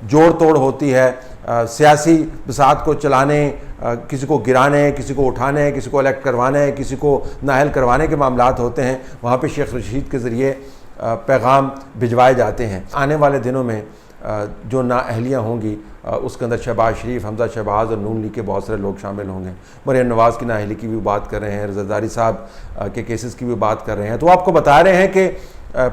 جوڑ توڑ ہوتی ہے، سیاسی بساط کو چلانے، کسی کو گرانے، کسی کو اٹھانے، کسی کو الیکٹ کروانے، کسی کو نااہل کروانے کے معاملات ہوتے ہیں، وہاں پہ شیخ رشید کے ذریعے پیغام بھجوائے جاتے ہیں۔ آنے والے دنوں میں جو نااہلیاں ہوں گی اس کے اندر شہباز شریف، حمزہ شہباز اور نون لیگ کے بہت سارے لوگ شامل ہوں گے۔ مریم نواز کی نااہلی کی بھی بات کر رہے ہیں، رضا زرداری صاحب کے کیسز کی بھی بات کر رہے ہیں، تو آپ کو بتا رہے ہیں کہ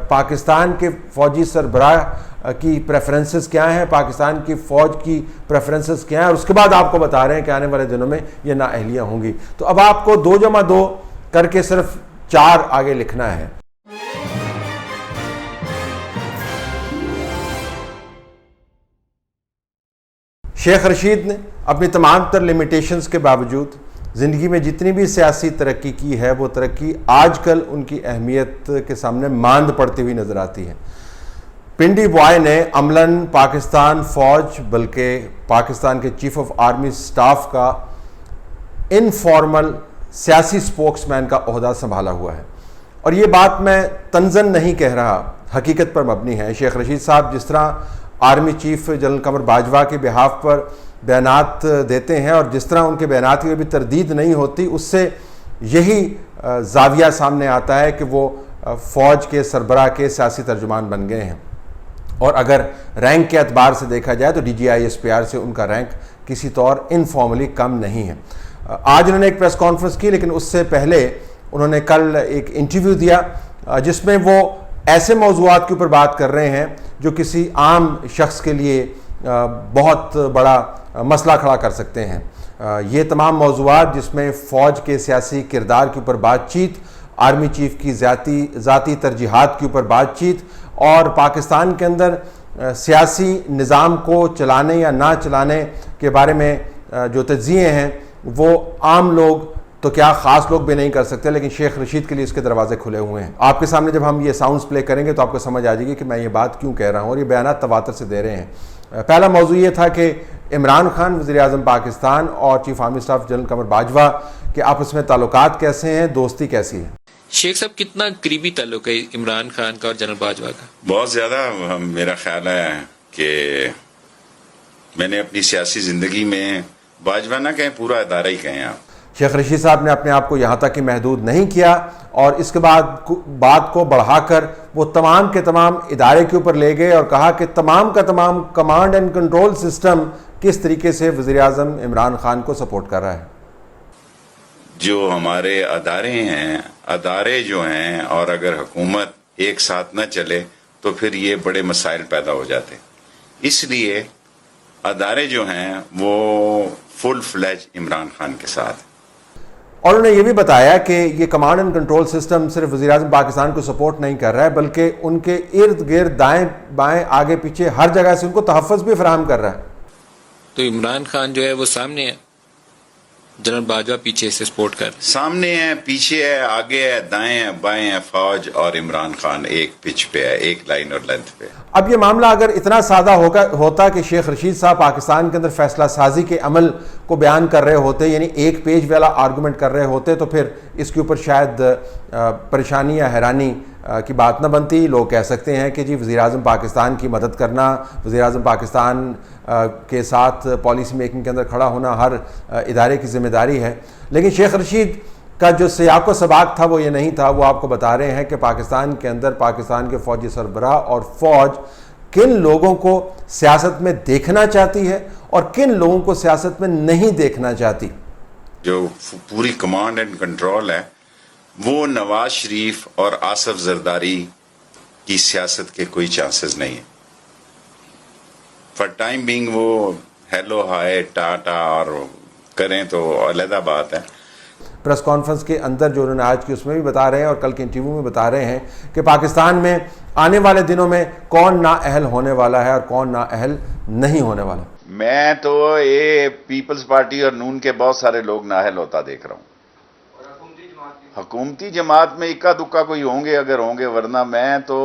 پاکستان کے فوجی سربراہ کی پریفرنسز کیا ہیں، پاکستان کی فوج کی پریفرنسز کیا ہیں، اور اس کے بعد آپ کو بتا رہے ہیں کہ آنے والے دنوں میں یہ نااہلیاں ہوں گی۔ تو اب آپ کو 2+2 کر کے صرف 4 آگے لکھنا ہے۔ شیخ رشید نے اپنی تمام تر لمیٹیشنز کے باوجود زندگی میں جتنی بھی سیاسی ترقی کی ہے، وہ ترقی آج کل ان کی اہمیت کے سامنے ماند پڑتی ہوئی نظر آتی ہے۔ پنڈی بوائے نے عملاً پاکستان فوج بلکہ پاکستان کے چیف آف آرمی سٹاف کا انفارمل سیاسی سپوکس مین کا عہدہ سنبھالا ہوا ہے، اور یہ بات میں طنزاً نہیں کہہ رہا، حقیقت پر مبنی ہے۔ شیخ رشید صاحب جس طرح army chief general Qamar Bajwa کے بہاف پر بیانات دیتے ہیں، اور جس طرح ان کے بیانات کی بھی تردید نہیں ہوتی، اس سے یہی زاویہ سامنے آتا ہے کہ وہ فوج کے سربراہ کے سیاسی ترجمان بن گئے ہیں، اور اگر رینک کے اعتبار سے دیکھا جائے تو D G I S P R سے ان کا رینک کسی طور انفارملی کم نہیں ہے۔ آج انہوں نے ایک پریس کانفرنس کی، لیکن اس سے پہلے انہوں نے کل ایک انٹرویو دیا جس میں وہ ایسے موضوعات کے اوپر بات کر رہے ہیں جو کسی عام شخص کے لیے بہت بڑا مسئلہ کھڑا کر سکتے ہیں۔ یہ تمام موضوعات جس میں فوج کے سیاسی کردار کے اوپر بات چیت، آرمی چیف کی ذاتی ترجیحات کے اوپر بات چیت، اور پاکستان کے اندر سیاسی نظام کو چلانے یا نہ چلانے کے بارے میں جو تجزیے ہیں وہ عام لوگ تو کیا خاص لوگ بھی نہیں کر سکتے، لیکن شیخ رشید کے لیے اس کے دروازے کھلے ہوئے ہیں۔ آپ کے سامنے جب ہم یہ ساؤنڈز پلے کریں گے تو آپ کو سمجھ آ جائے گی کہ میں یہ بات کیوں کہہ رہا ہوں، اور یہ بیانات تواتر سے دے رہے ہیں۔ پہلا موضوع یہ تھا کہ عمران خان وزیر اعظم پاکستان اور chief army staff general Qamar Bajwa کے آپس میں تعلقات کیسے ہیں، دوستی کیسی ہے؟ شیخ صاحب کتنا قریبی تعلق ہے عمران خان کا اور جنرل باجوہ کا؟ بہت زیادہ۔ میرا خیال ہے کہ میں نے اپنی سیاسی زندگی میں باجوہ نہ کہیں، پورا ادارہ ہی کہیں آپ۔ شیخ رشید صاحب نے اپنے آپ کو یہاں تک ہی محدود نہیں کیا، اور اس کے بعد بات کو بڑھا کر وہ تمام کے تمام ادارے کے اوپر لے گئے اور کہا کہ تمام کا تمام کمانڈ اینڈ کنٹرول سسٹم کس طریقے سے وزیر اعظم عمران خان کو سپورٹ کر رہا ہے۔ جو ہمارے ادارے جو ہیں، اور اگر حکومت ایک ساتھ نہ چلے تو پھر یہ بڑے مسائل پیدا ہو جاتے، اس لیے ادارے جو ہیں وہ فل فلیج عمران خان کے ساتھ۔ اور انہوں نے یہ بھی بتایا کہ یہ کمانڈ اینڈ کنٹرول سسٹم صرف وزیر اعظم پاکستان کو سپورٹ نہیں کر رہا ہے، بلکہ ان کے ارد گرد دائیں بائیں آگے پیچھے ہر جگہ سے ان کو تحفظ بھی فراہم کر رہا ہے۔ تو عمران خان جو ہے وہ سامنے ہے، جنرل باجوہ پیچھے سے سپورٹ کر، سامنے ہے، پیچھے ہے، آگے ہے، دائیں ہے، بائیں ہے، فوج اور عمران خان ایک پچ پہ ہے، ایک لائن اور لینتھ پہ۔ اب یہ معاملہ اگر اتنا سادہ ہوتا کہ شیخ رشید صاحب پاکستان کے اندر فیصلہ سازی کے عمل کو بیان کر رہے ہوتے، یعنی ایک پیج والا آرگومنٹ کر رہے ہوتے، تو پھر اس کے اوپر شاید پریشانی یا حیرانی کی بات نہ بنتی۔ لوگ کہہ سکتے ہیں کہ جی وزیر اعظم پاکستان کی مدد کرنا، وزیر اعظم پاکستان کے ساتھ پالیسی میکنگ کے اندر کھڑا ہونا ہر ادارے کی ذمہ داری ہے، لیکن شیخ رشید کا جو سیاق و سباق تھا وہ یہ نہیں تھا۔ وہ آپ کو بتا رہے ہیں کہ پاکستان کے اندر پاکستان کے فوجی سربراہ اور فوج کن لوگوں کو سیاست میں دیکھنا چاہتی ہے اور کن لوگوں کو سیاست میں نہیں دیکھنا چاہتی۔ جو پوری کمانڈ اینڈ کنٹرول ہے وہ نواز شریف اور آصف زرداری کی سیاست کے کوئی چانسز نہیں ہیں۔ فار ٹائم بینگ وہ ہیلو ہائے ٹاٹا اور کریں تو علیحدہ بات ہے۔ پریس کانفرنس کے اندر جو انہوں نے آج کی اس میں بھی بتا رہے ہیں اور کل کے انٹرویو میں بتا رہے ہیں کہ پاکستان میں آنے والے دنوں میں کون نااہل ہونے والا ہے اور کون نااہل نہیں ہونے والا۔ میں تو یہ پیپلز پارٹی اور نون کے بہت سارے لوگ نااہل ہوتا دیکھ رہا ہوں۔ حکومتی جماعت میں اکا دکا کوئی ہوں گے اگر ہوں گے، ورنہ میں تو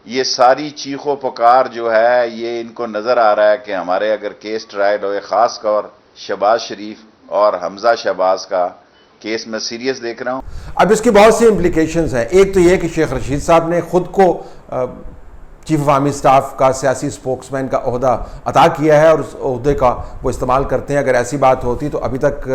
یہ ساری چیخ و پکار جو ہے یہ ان کو نظر آ رہا ہے کہ ہمارے اگر کیس ٹرائل ہوئے، خاص طور شہباز شریف اور حمزہ شہباز کا کیس میں سیریس دیکھ رہا ہوں۔ اب اس کی بہت سی امپلیکیشنز ہیں۔ ایک تو یہ کہ شیخ رشید صاحب نے خود کو چیف آف آرمی اسٹاف کا سیاسی اسپوکس مین کا عہدہ عطا کیا ہے اور اس عہدے کا وہ استعمال کرتے ہیں. اگر ایسی بات ہوتی تو ابھی تک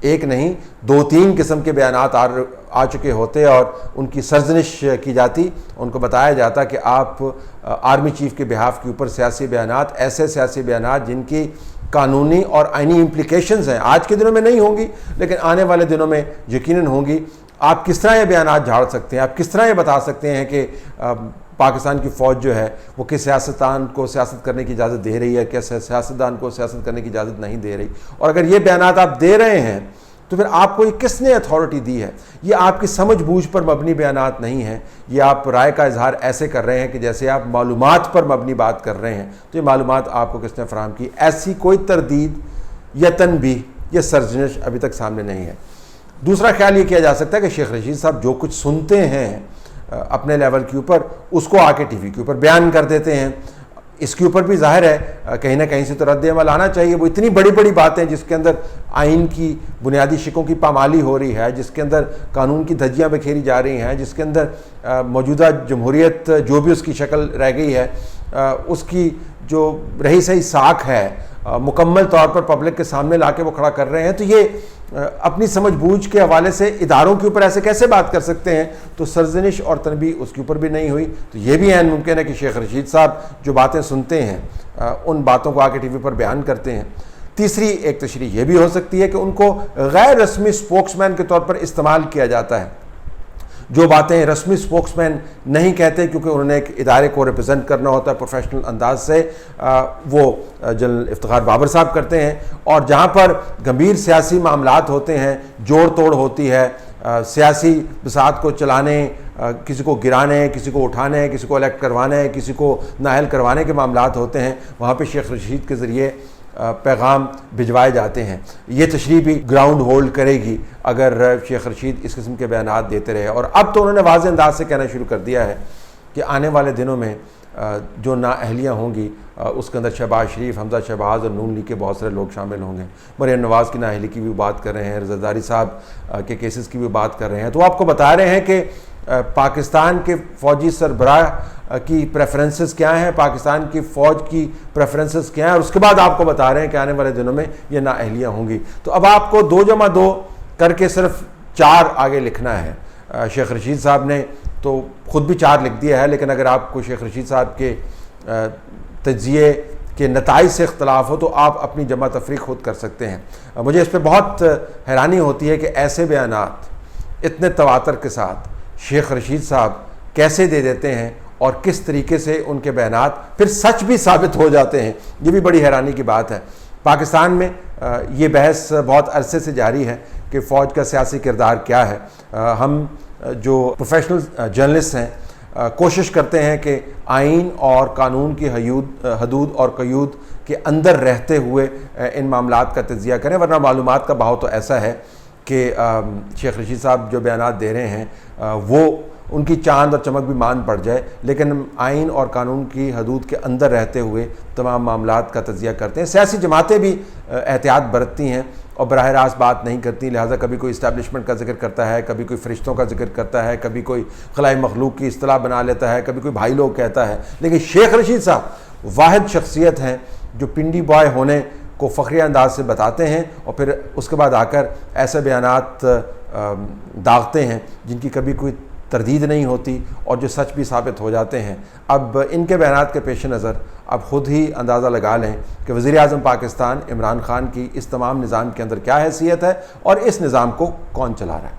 ایک نہیں 2-3 قسم کے بیانات آ چکے ہوتے اور ان کی سرزنش کی جاتی, ان کو بتایا جاتا کہ آپ آرمی چیف کے بہاف کے اوپر سیاسی بیانات, ایسے سیاسی بیانات جن کی قانونی اور آئینی امپلیکیشنز ہیں, آج کے دنوں میں نہیں ہوں گی لیکن آنے والے دنوں میں یقیناً ہوں گی. آپ کس طرح یہ بیانات جھاڑ سکتے ہیں, آپ کس طرح یہ بتا سکتے ہیں کہ پاکستان کی فوج جو ہے وہ کس سیاستدان کو سیاست کرنے کی اجازت دے رہی ہے, کس سیاستدان کو سیاست کرنے کی اجازت نہیں دے رہی. اور اگر یہ بیانات آپ دے رہے ہیں تو پھر آپ کو یہ کس نے اتھارٹی دی ہے؟ یہ آپ کی سمجھ بوجھ پر مبنی بیانات نہیں ہیں, یہ آپ رائے کا اظہار ایسے کر رہے ہیں کہ جیسے آپ معلومات پر مبنی بات کر رہے ہیں. تو یہ معلومات آپ کو کس نے فراہم کی؟ ایسی کوئی تردید یا تنبیہ یا سرزنش ابھی تک سامنے نہیں ہے. دوسرا خیال یہ کیا جا سکتا ہے کہ شیخ رشید صاحب جو کچھ سنتے ہیں اپنے لیول کے اوپر اس کو آ کے ٹی وی کے اوپر بیان کر دیتے ہیں. اس کے اوپر بھی ظاہر ہے کہیں نہ کہیں سے تو رد عمل آنا چاہیے. وہ اتنی بڑی بڑی باتیں جس کے اندر آئین کی بنیادی شقوں کی پامالی ہو رہی ہے, جس کے اندر قانون کی دھجیاں بکھیری جا رہی ہیں, جس کے اندر موجودہ جمہوریت جو بھی اس کی شکل رہ گئی ہے اس کی جو رہی سہی ساکھ ہے مکمل طور پر پبلک کے سامنے لا کے وہ کھڑا کر رہے ہیں. تو یہ اپنی سمجھ بوجھ کے حوالے سے اداروں کے اوپر ایسے کیسے بات کر سکتے ہیں؟ تو سرزنش اور تنبیہ اس کے اوپر بھی نہیں ہوئی. تو یہ بھی عین ممکن ہے کہ شیخ رشید صاحب جو باتیں سنتے ہیں ان باتوں کو آ کے ٹی وی پر بیان کرتے ہیں. تیسری ایک تشریح یہ بھی ہو سکتی ہے کہ ان کو غیر رسمی اسپوکس مین کے طور پر استعمال کیا جاتا ہے. جو باتیں رسمی اسپوکس مین نہیں کہتے کیونکہ انہوں نے ایک ادارے کو ریپرزینٹ کرنا ہوتا ہے پروفیشنل انداز سے, وہ جنرل افتخار بابر صاحب کرتے ہیں. اور جہاں پر گمبھیر سیاسی معاملات ہوتے ہیں, جوڑ توڑ ہوتی ہے, سیاسی بساط کو چلانے, کسی کو گرانے, کسی کو اٹھانے, کسی کو الیکٹ کروانے, کسی کو نااہل کروانے کے معاملات ہوتے ہیں, وہاں پہ شیخ رشید کے ذریعے پیغام بھجوائے جاتے ہیں. یہ تشریح بھی گراؤنڈ ہولڈ کرے گی اگر شیخ رشید اس قسم کے بیانات دیتے رہے. اور اب تو انہوں نے واضح انداز سے کہنا شروع کر دیا ہے کہ آنے والے دنوں میں جو نااہلیاں ہوں گی اس کے اندر شہباز شریف, حمزہ شہباز اور نون لیگ کے بہت سارے لوگ شامل ہوں گے. مریم نواز کی نااہلی کی بھی بات کر رہے ہیں, زرداری صاحب کے کیسز کی بھی بات کر رہے ہیں. تو آپ کو بتا رہے ہیں کہ پاکستان کے فوجی سربراہ کی پریفرنسز کیا ہیں, پاکستان کی فوج کی پریفرنسز کیا ہیں, اور اس کے بعد آپ کو بتا رہے ہیں کہ آنے والے دنوں میں یہ نااہلیاں ہوں گی. تو اب آپ کو 2+2 کر کے صرف 4 آگے لکھنا ہے. شیخ رشید صاحب نے تو خود بھی 4 لکھ دیا ہے, لیکن اگر آپ کو شیخ رشید صاحب کے تجزیے کے نتائج سے اختلاف ہو تو آپ اپنی جمع تفریق خود کر سکتے ہیں. مجھے اس پہ بہت حیرانی ہوتی ہے کہ ایسے بیانات اتنے تواتر کے ساتھ شیخ رشید صاحب کیسے دے دیتے ہیں اور کس طریقے سے ان کے بیانات پھر سچ بھی ثابت ہو جاتے ہیں. یہ بھی بڑی حیرانی کی بات ہے. پاکستان میں یہ بحث بہت عرصے سے جاری ہے کہ فوج کا سیاسی کردار کیا ہے. ہم جو پروفیشنل جرنلسٹ ہیں کوشش کرتے ہیں کہ آئین اور قانون کی حدود اور قیود کے اندر رہتے ہوئے ان معاملات کا تجزیہ کریں, ورنہ معلومات کا بہاؤ تو ایسا ہے کہ شیخ رشید صاحب جو بیانات دے رہے ہیں وہ ان کی چاند اور چمک بھی مان پڑ جائے, لیکن آئین اور قانون کی حدود کے اندر رہتے ہوئے تمام معاملات کا تجزیہ کرتے ہیں. سیاسی جماعتیں بھی احتیاط برتتی ہیں اور براہ راست بات نہیں کرتی, لہٰذا کبھی کوئی اسٹیبلشمنٹ کا ذکر کرتا ہے, کبھی کوئی فرشتوں کا ذکر کرتا ہے, کبھی کوئی خلائی مخلوق کی اصطلاح بنا لیتا ہے, کبھی کوئی بھائی لوگ کہتا ہے. لیکن شیخ رشید صاحب واحد شخصیت ہیں جو پنڈی بوائے ہونے کو فخری انداز سے بتاتے ہیں اور پھر اس کے بعد آ کر ایسے بیانات داغتے ہیں جن کی کبھی کوئی تردید نہیں ہوتی اور جو سچ بھی ثابت ہو جاتے ہیں. اب ان کے بیانات کے پیش نظر اب خود ہی اندازہ لگا لیں کہ وزیر اعظم پاکستان عمران خان کی اس تمام نظام کے اندر کیا حیثیت ہے اور اس نظام کو کون چلا رہا ہے.